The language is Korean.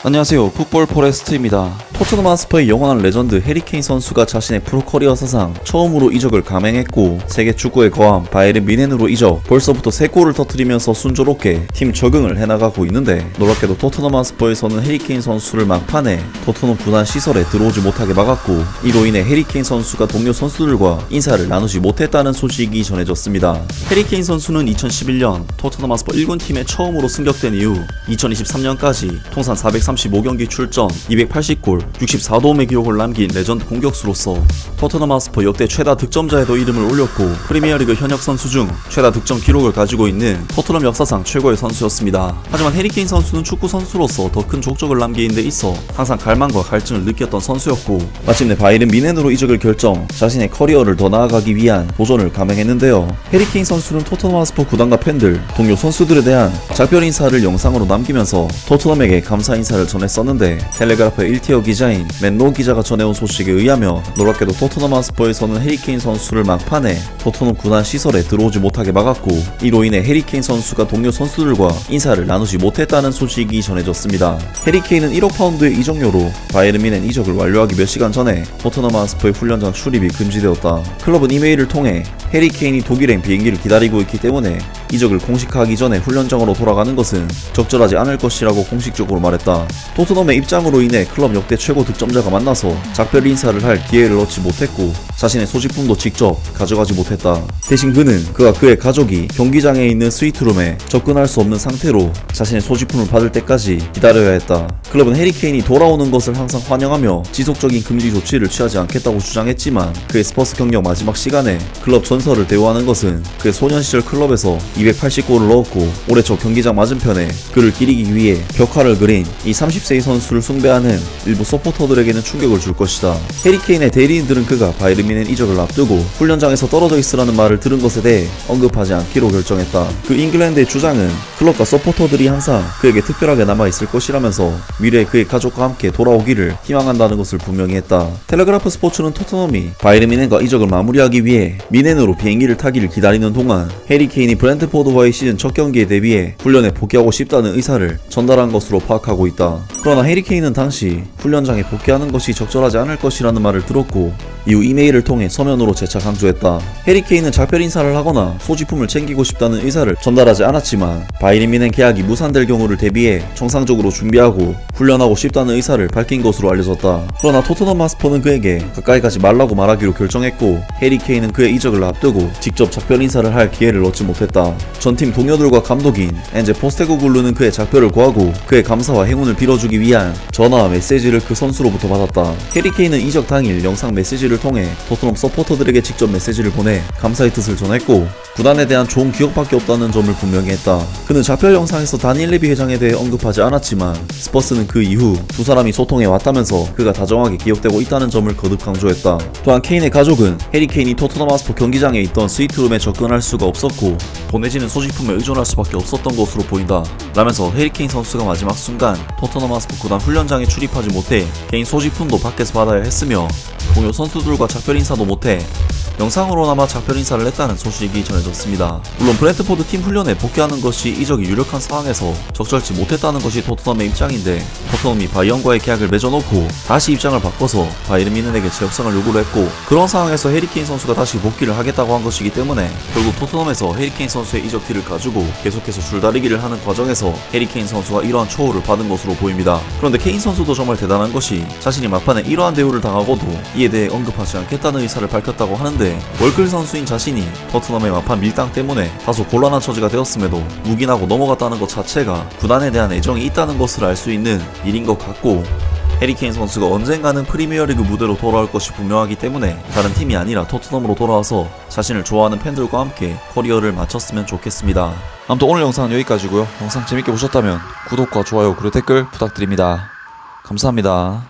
안녕하세요, 풋볼 포레스트입니다. 토트넘 하스퍼의 영원한 레전드 해리케인 선수가 자신의 프로커리어 사상 처음으로 이적을 감행했고, 세계 축구의 거함 바이에른 뮌헨으로 이적, 벌써부터 3골을 터뜨리면서 순조롭게 팀 적응을 해나가고 있는데, 놀랍게도 토트넘 하스퍼에서는 해리케인 선수를 막판에 토트넘 구단 시설에 들어오지 못하게 막았고, 이로 인해 해리케인 선수가 동료 선수들과 인사를 나누지 못했다는 소식이 전해졌습니다. 해리케인 선수는 2011년 토트넘 하스퍼 1군 팀에 처음으로 승격된 이후 2023년까지 통산 435경기 출전, 280골, 64도움의 기록을 남긴 레전드 공격수로서 토트넘 하스퍼 역대 최다 득점자에도 이름을 올렸고, 프리미어리그 현역 선수 중 최다 득점 기록을 가지고 있는 토트넘 역사상 최고의 선수였습니다. 하지만 해리케인 선수는 축구 선수로서 더 큰 족적을 남기는 데 있어 항상 갈망과 갈증을 느꼈던 선수였고, 마침내 바이에른 뮌헨으로 이적을 결정, 자신의 커리어를 더 나아가기 위한 도전을 감행했는데요. 해리케인 선수는 토트넘 하스퍼 구단과 팬들, 동료 선수들에 대한 작별 인사를 영상으로 남기면서 토트넘에게 감사 인사를 전했었는데, 텔레그라프의 1티어 기자인 맨로 기자가 전해온 소식에 의하면, 놀랍게도 토트넘 하스퍼에서는 해리케인 선수를 막판에 토트넘 구단 시설에 들어오지 못하게 막았고, 이로 인해 해리케인 선수가 동료 선수들과 인사를 나누지 못했다는 소식이 전해졌습니다. 해리케인은 1억 파운드의 이적료로 바이에른 뮌헨 이적을 완료하기 몇 시간 전에 토트넘 하스퍼의 훈련장 출입이 금지되었다. 클럽은 이메일을 통해 해리케인이 독일행 비행기를 기다리고 있기 때문에 이적을 공식화하기 전에 훈련장으로 돌아가는 것은 적절하지 않을 것이라고 공식적으로 말했다. 토트넘의 입장으로 인해 클럽 역대 최고 득점자가 만나서 작별 인사를 할 기회를 얻지 못했고, 자신의 소지품도 직접 가져가지 못했다. 대신 그가 그의 가족이 경기장에 있는 스위트룸에 접근할 수 없는 상태로 자신의 소지품을 받을 때까지 기다려야 했다. 클럽은 해리케인이 돌아오는 것을 항상 환영하며 지속적인 금지 조치를 취하지 않겠다고 주장했지만, 그의 스퍼스 경력 마지막 시간에 클럽 전설을 대우하는 것은 그의 소년 시절 클럽에서 280골을 넣었고, 올해 초 경기장 맞은편에 그를 기리기 위해 벽화를 그린 이 30세의 선수를 숭배하는 일부 서포터들에게는 충격을 줄 것이다. 해리케인의 대리인들은 그가 바이에른 뮌헨 이적을 앞두고 훈련장에서 떨어져 있으라는 말을 들은 것에 대해 언급하지 않기로 결정했다. 그 잉글랜드의 주장은 클럽과 서포터들이 항상 그에게 특별하게 남아있을 것이라면서 미래에 그의 가족과 함께 돌아오기를 희망한다는 것을 분명히 했다. 텔레그라프 스포츠는 토트넘이 바이에른 뮌헨과 이적을 마무리하기 위해 뮌헨으로 비행기를 타기를 기다리는 동안 해리케인이 브렌트포드와의 시즌 첫 경기에 대비해 훈련에 복귀하고 싶다는 의사를 전달한 것으로 파악하고 있다. 그러나 해리케인은 당시 훈련장에 복귀하는 것이 적절하지 않을 것이라는 말을 들었고, 이후 이메일을 통해 서면으로 재차 강조했다. 해리케인은 작별 인사를 하거나 소지품을 챙기고 싶다는 의사를 전달하지 않았지만, 바이에른 뮌헨 계약이 무산될 경우를 대비해 정상적으로 준비하고 훈련하고 싶다는 의사를 밝힌 것으로 알려졌다. 그러나 토트넘 하스퍼는 그에게 가까이 가지 말라고 말하기로 결정했고, 해리케인은 그의 이적을 앞두고 직접 작별 인사를 할 기회를 얻지 못했다. 전팀 동료들과 감독인 엔제 포스테코글루는 그의 작별을 구하고 그의 감사와 행운을 빌어주기 위한 전화와 메시지를 그 선수로부터 받았다. 해리케인은 이적 당일 영상 메시지를 통해 토트넘 서포터들에게 직접 메시지를 보내 감사의 뜻을 전했고, 구단에 대한 좋은 기억밖에 없다는 점을 분명히 했다. 그는 작별 영상에서 다니엘 레비 회장에 대해 언급하지 않았지만, 스퍼스는 그 이후 두 사람이 소통해 왔다면서 그가 다정하게 기억되고 있다는 점을 거듭 강조했다. 또한 케인의 가족은 해리케인이 토트넘 하스퍼 경기장에 있던 스위트룸에 접근할 수가 없었고, 보내지는 소지품에 의존할 수밖에 없었던 것으로 보인다 라면서, 해리케인 선수가 마지막 순간 토트넘 하스퍼 구단 훈련장에 출입하지 못해 개인 소지품도 밖에서 받아야 했으며, 동료 선수들과 작별 인사도 못해 영상으로나마 작별 인사를 했다는 소식이 전해졌습니다. 물론 브렌트포드 팀 훈련에 복귀하는 것이 이적이 유력한 상황에서 적절치 못했다는 것이 토트넘의 입장인데, 토트넘이 바이언과의 계약을 맺어놓고 다시 입장을 바꿔서 바이에른 뮌헨에게 재협상을 요구를 했고, 그런 상황에서 해리케인 선수가 다시 복귀를 하겠다고 한 것이기 때문에, 결국 토트넘에서 해리케인 선수의 이적 딜을 가지고 계속해서 줄다리기를 하는 과정에서 해리케인 선수가 이러한 초호를 받은 것으로 보입니다. 그런데 케인 선수도 정말 대단한 것이, 자신이 막판에 이러한 대우를 당하고도 이에 대해 언급하지 않겠다는 의사를 밝혔다고 하는데, 월클 선수인 자신이 토트넘의 막판 밀당 때문에 다소 곤란한 처지가 되었음에도 묵인하고 넘어갔다는 것 자체가 구단에 대한 애정이 있다는 것을 알 수 있는 일인 것 같고, 해리케인 선수가 언젠가는 프리미어리그 무대로 돌아올 것이 분명하기 때문에 다른 팀이 아니라 토트넘으로 돌아와서 자신을 좋아하는 팬들과 함께 커리어를 마쳤으면 좋겠습니다. 아무튼 오늘 영상은 여기까지고요. 영상 재밌게 보셨다면 구독과 좋아요 그리고 댓글 부탁드립니다. 감사합니다.